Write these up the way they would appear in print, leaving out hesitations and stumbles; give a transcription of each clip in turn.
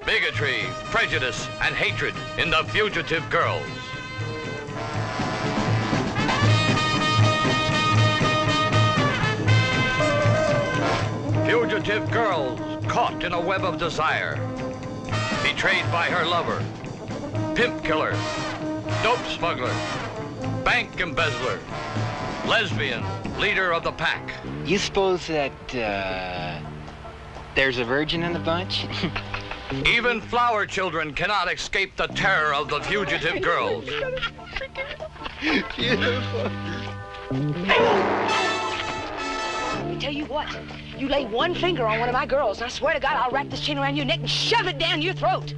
bigotry, prejudice, and hatred in the fugitive girls. Fugitive girls caught in a web of desire, betrayed by her lover, pimp killer, dope smuggler, bank embezzler, lesbian, leader of the pack. You suppose that, there's a virgin in the bunch? Even flower children cannot escape the terror of the fugitive girls. Beautiful. I tell you what, you lay one finger on one of my girls, and I swear to God, I'll wrap this chain around your neck and shove it down your throat.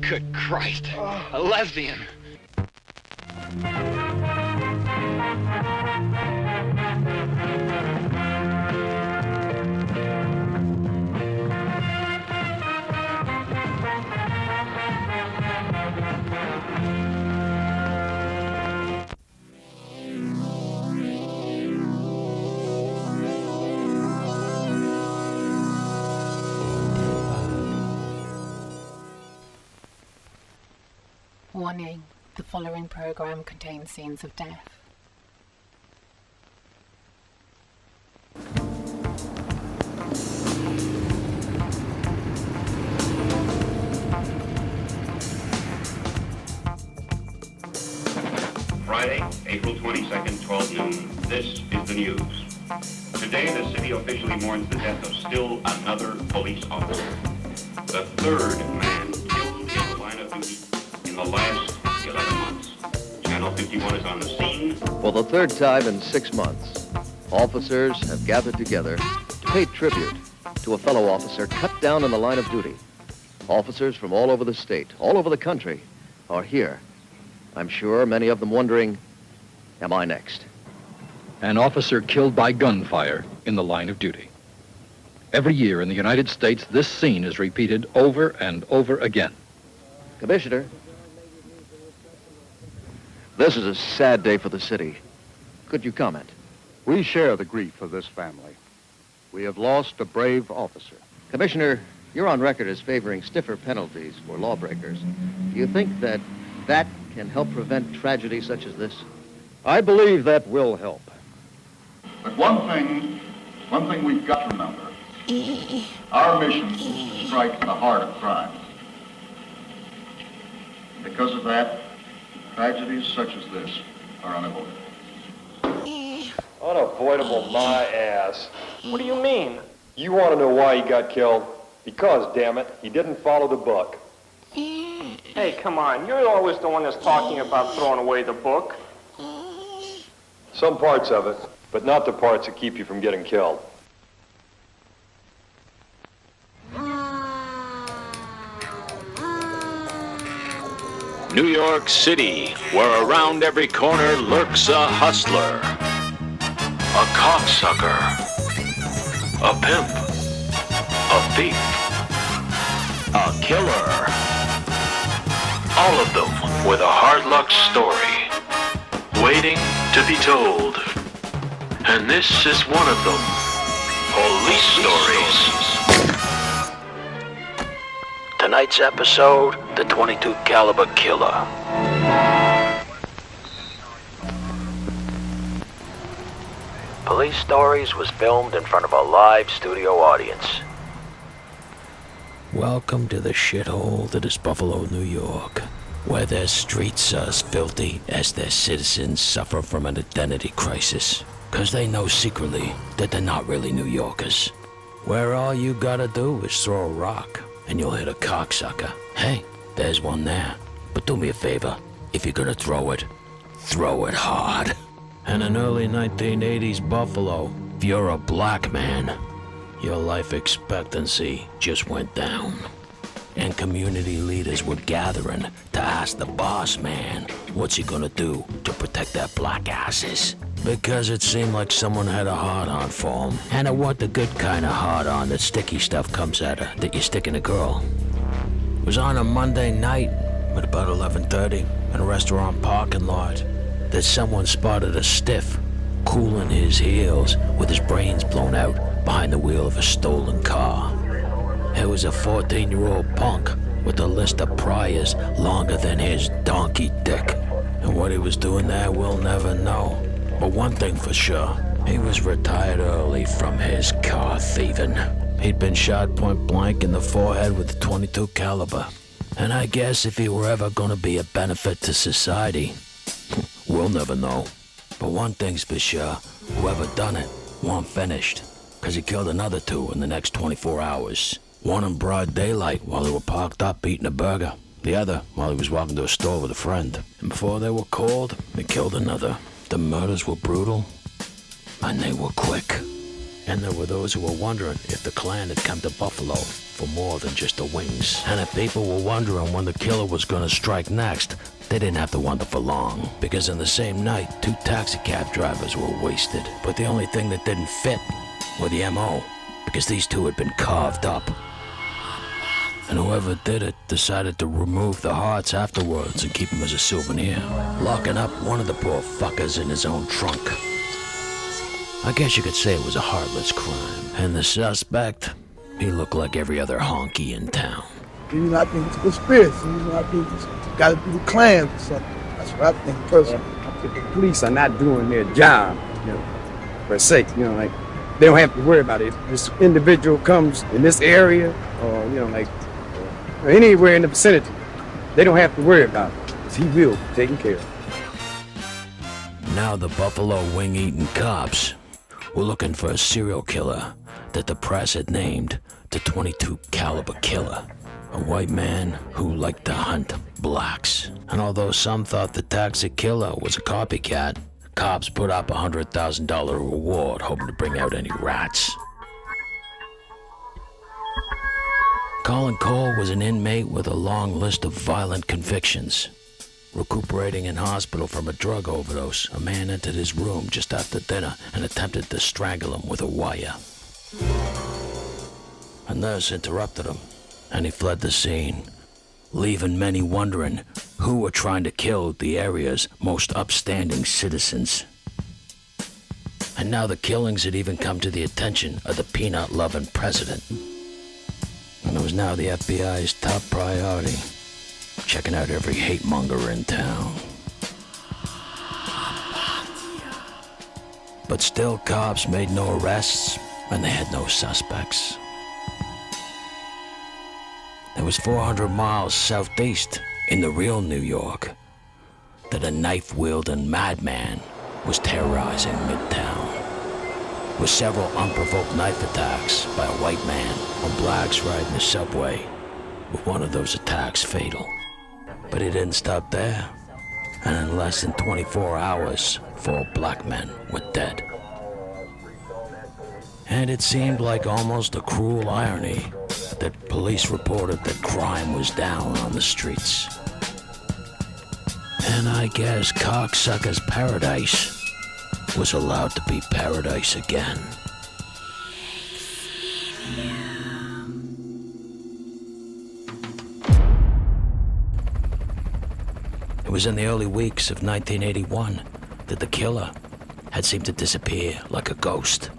Good Christ, a lesbian. Warning, the following program contains scenes of death. Friday, April 22nd, 12 noon. This is the news. Today, the city officially mourns the death of still another police officer. The third man killed in the line of duty in the last 11 months. Channel 51 is on the scene. For the third time in 6 months, officers have gathered together to pay tribute to a fellow officer cut down in the line of duty. Officers from all over the state, all over the country, are here. I'm sure many of them wondering, am I next? An officer killed by gunfire in the line of duty. Every year in the United States, this scene is repeated over and over again. Commissioner, this is a sad day for the city. Could you comment? We share the grief of this family. We have lost a brave officer. Commissioner, you're on record as favoring stiffer penalties for lawbreakers. Do you think that can help prevent tragedy such as this? I believe that will help. But one thing we've got to remember. Our mission is to strike the heart of crime. Because of that, tragedies such as this are unavoidable. Unavoidable my ass. What do you mean? You want to know why he got killed? Because, damn it, he didn't follow the book. Hey, come on. You're always the one that's talking about throwing away the book. Some parts of it, but not the parts that keep you from getting killed. New York City, where around every corner lurks a hustler, a cocksucker, a pimp, a thief, a killer. All of them with a hard luck story, waiting to be told. And this is one of them. Police Stories. Tonight's episode, the .22 caliber killer. Police Stories was filmed in front of a live studio audience. Welcome to the shithole that is Buffalo, New York, where their streets are as filthy as their citizens suffer from an identity crisis, 'cause they know secretly that they're not really New Yorkers. Where all you gotta do is throw a rock, and you'll hit a cocksucker. Hey, there's one there. But do me a favor, if you're gonna throw it hard. And in early 1980s Buffalo, if you're a black man, your life expectancy just went down. And community leaders were gathering to ask the boss man, what's he gonna do to protect their black asses? Because it seemed like someone had a hard-on for him. And it wasn't the good kind of hard-on that sticky stuff comes at her, that you stick in a girl. It was on a Monday night, at about 11:30, in a restaurant parking lot, that someone spotted a stiff, cooling his heels with his brains blown out behind the wheel of a stolen car. It was a 14-year-old punk with a list of priors longer than his donkey dick. And what he was doing there, we'll never know. But one thing for sure, he was retired early from his car thieving. He'd been shot point blank in the forehead with a .22 caliber. And I guess if he were ever gonna be a benefit to society, we'll never know. But one thing's for sure, whoever done it wasn't finished, 'cause he killed another 2 in the next 24 hours. One in broad daylight while they were parked up eating a burger. The other while he was walking to a store with a friend. And before they were called, he killed another. The murders were brutal, and they were quick. And there were those who were wondering if the Klan had come to Buffalo for more than just the wings. And if people were wondering when the killer was gonna strike next, they didn't have to wonder for long. Because in the same night, 2 taxi cab drivers were wasted. But the only thing that didn't fit were the M.O., because these 2 had been carved up. And whoever did it decided to remove the hearts afterwards and keep them as a souvenir, locking up one of the poor fuckers in his own trunk. I guess you could say it was a heartless crime. And the suspect, he looked like every other honky in town. I think it's a conspiracy. I think it's gotta be the Klan or something. That's what I think personally. I think the police are not doing their job, per se. Like, they don't have to worry about it. If this individual comes in this area, or, or anywhere in the vicinity, they don't have to worry about it, because he will be taken care of. Now the Buffalo wing-eating cops were looking for a serial killer that the press had named the .22 caliber killer. A white man who liked to hunt blacks. And although some thought the taxi killer was a copycat, cops put up a $100,000 reward hoping to bring out any rats. Colin Cole was an inmate with a long list of violent convictions. Recuperating in hospital from a drug overdose, a man entered his room just after dinner and attempted to strangle him with a wire. A nurse interrupted him, and he fled the scene, leaving many wondering who were trying to kill the area's most upstanding citizens. And now the killings had even come to the attention of the peanut-loving president. And it was now the FBI's top priority, checking out every hate-monger in town. But still, cops made no arrests, and they had no suspects. It was 400 miles southeast in the real New York that a knife-wielding madman was terrorizing Midtown, with several unprovoked knife attacks by a white man on blacks riding the subway, with one of those attacks fatal. But he didn't stop there, and in less than 24 hours, 4 black men were dead. And it seemed like almost a cruel irony that police reported that crime was down on the streets. And I guess cocksucker's paradise was allowed to be paradise again. It was in the early weeks of 1981 that the killer had seemed to disappear like a ghost.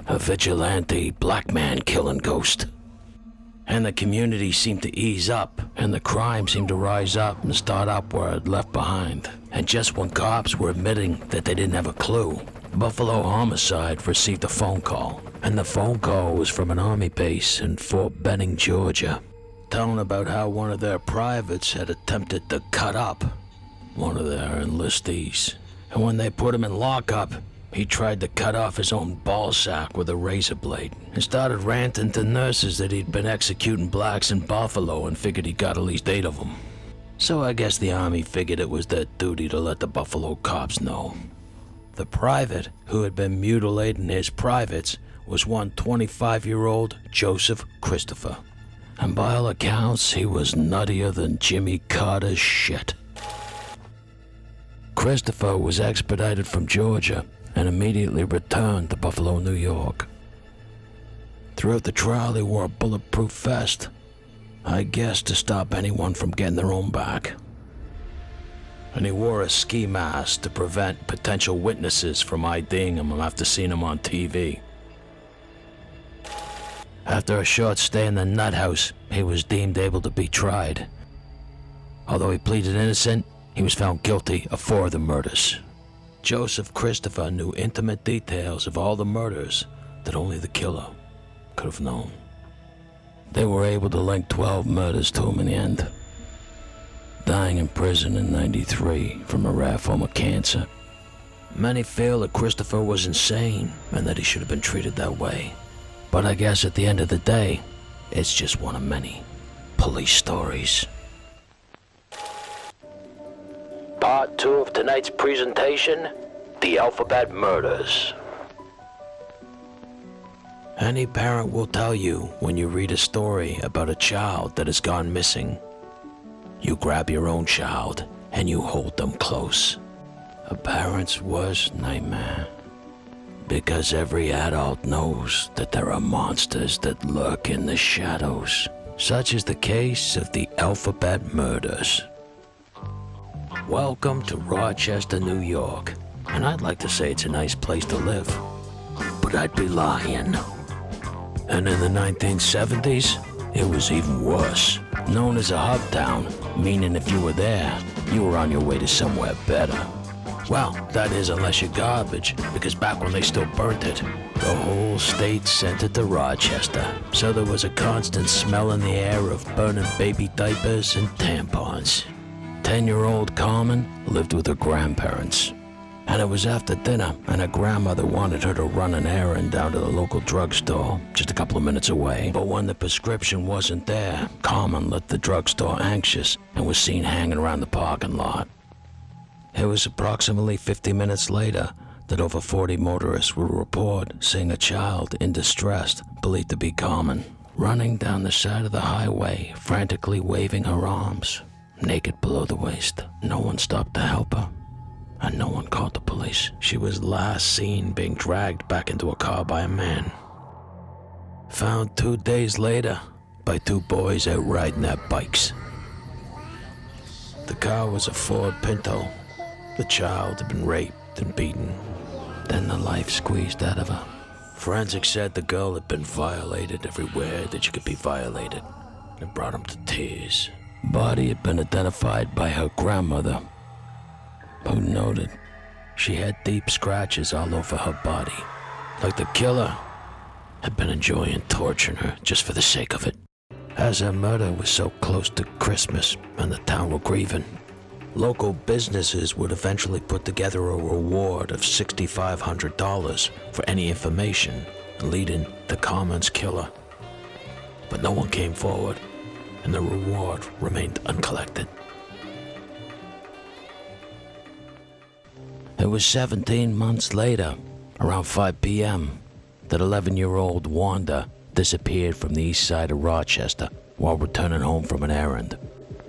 A vigilante black man killing ghost. And the community seemed to ease up, and the crime seemed to rise up and start up where it left behind. And just when cops were admitting that they didn't have a clue, Buffalo Homicide received a phone call. And the phone call was from an army base in Fort Benning, Georgia, telling about how one of their privates had attempted to cut up one of their enlistees. And when they put him in lockup, he tried to cut off his own ballsack with a razor blade and started ranting to nurses that he'd been executing blacks in Buffalo and figured he got at least 8 of them. So I guess the Army figured it was their duty to let the Buffalo cops know. The private who had been mutilating his privates was one 25-year-old Joseph Christopher. And by all accounts, he was nuttier than Jimmy Carter's shit. Christopher was expedited from Georgia and immediately returned to Buffalo, New York. Throughout the trial, he wore a bulletproof vest, I guess to stop anyone from getting their own back. And he wore a ski mask to prevent potential witnesses from IDing him after seeing him on TV. After a short stay in the nut house, he was deemed able to be tried. Although he pleaded innocent, he was found guilty of 4 of the murders. Joseph Christopher knew intimate details of all the murders that only the killer could have known. They were able to link 12 murders to him in the end. Dying in prison in '93 from a rare form of cancer. Many feel that Christopher was insane and that he should have been treated that way. But I guess at the end of the day, it's just one of many police stories. Part 2 of tonight's presentation, The Alphabet Murders. Any parent will tell you when you read a story about a child that has gone missing, you grab your own child and you hold them close. A parent's worst nightmare. Because every adult knows that there are monsters that lurk in the shadows. Such is the case of the Alphabet Murders. Welcome to Rochester, New York. And I'd like to say it's a nice place to live, but I'd be lying. And in the 1970s, it was even worse. Known as a hub town, meaning if you were there, you were on your way to somewhere better. Well, that is unless you're garbage, because back when they still burnt it, the whole state sent it to Rochester. So there was a constant smell in the air of burning baby diapers and tampons. 10-year-old Carmen lived with her grandparents. And it was after dinner, and her grandmother wanted her to run an errand down to the local drugstore, just a couple of minutes away. But when the prescription wasn't there, Carmen left the drugstore anxious and was seen hanging around the parking lot. It was approximately 50 minutes later that over 40 motorists would report seeing a child in distress, believed to be Carmen, running down the side of the highway, frantically waving her arms, naked below the waist. No one stopped to help her, and no one called the police. She was last seen being dragged back into a car by a man. Found 2 days later by 2 boys out riding their bikes. The car was a Ford Pinto. The child had been raped and beaten, then the life squeezed out of her. Forensics said the girl had been violated everywhere that she could be violated. It brought them to tears. Body had been identified by her grandmother, who noted she had deep scratches all over her body, like the killer had been enjoying torturing her just for the sake of it. As her murder was so close to Christmas and the town were grieving, local businesses would eventually put together a reward of $6,500 for any information leading to Carmen's killer. But no one came forward, and the reward remained uncollected. It was 17 months later, around 5 p.m., that 11-year-old Wanda disappeared from the east side of Rochester while returning home from an errand.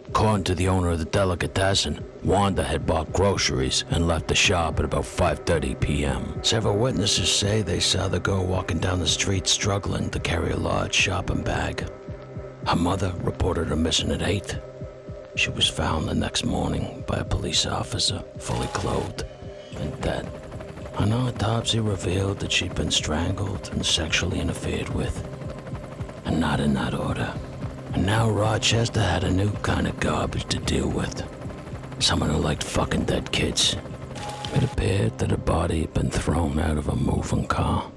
According to the owner of the delicatessen, Wanda had bought groceries and left the shop at about 5:30 p.m. Several witnesses say they saw the girl walking down the street struggling to carry a large shopping bag. Her mother reported her missing at 8. She was found the next morning by a police officer, fully clothed and dead. An autopsy revealed that she'd been strangled and sexually interfered with, and not in that order. And now Rochester had a new kind of garbage to deal with. Someone who liked fucking dead kids. It appeared that her body had been thrown out of a moving car.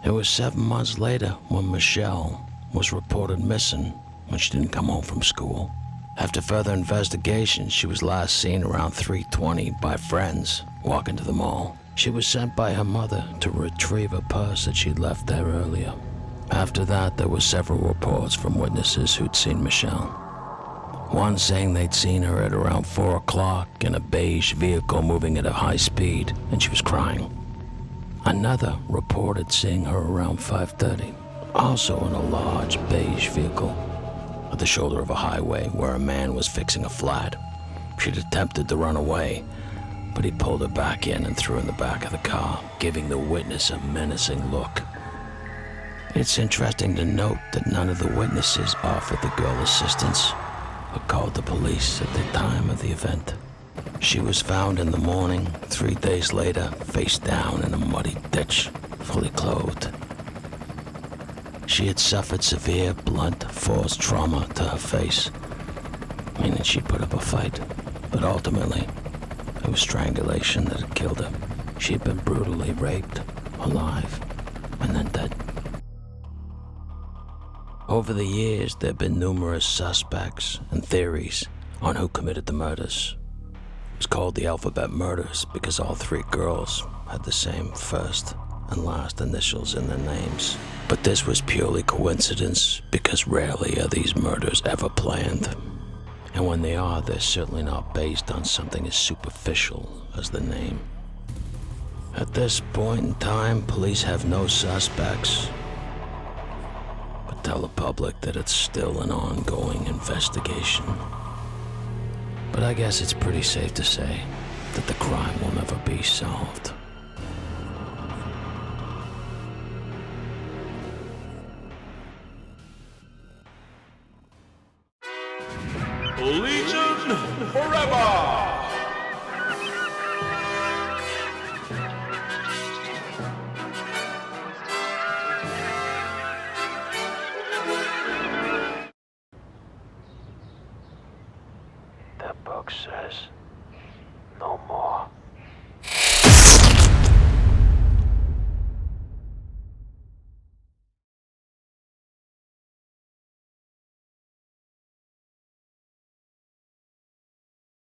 It was 7 months later when Michelle was reported missing when she didn't come home from school. After further investigation, she was last seen around 3:20 by friends walking to the mall. She was sent by her mother to retrieve a purse that she'd left there earlier. After that, there were several reports from witnesses who'd seen Michelle. One saying they'd seen her at around 4 o'clock in a beige vehicle moving at a high speed, and she was crying. Another reported seeing her around 5:30, also in a large beige vehicle, at the shoulder of a highway where a man was fixing a flat. She'd attempted to run away, but he pulled her back in and threw her in the back of the car, giving the witness a menacing look. It's interesting to note that none of the witnesses offered the girl assistance or called the police at the time of the event. She was found in the morning, 3 days later, face down in a muddy ditch. fully clothed. She had suffered severe blunt force trauma to her face, meaning she put up a fight, but ultimately, it was strangulation that had killed her. She had been brutally raped, alive, and then dead. Over the years, there have been numerous suspects and theories on who committed the murders. It was called the Alphabet Murders because all three girls had the same first and last initials in their names. But this was purely coincidence because rarely are these murders ever planned. And when they are, they're certainly not based on something as superficial as the name. At this point in time, police have no suspects, but tell the public that it's still an ongoing investigation. But I guess it's pretty safe to say that the crime will never be solved. Legion forever! That book says no more.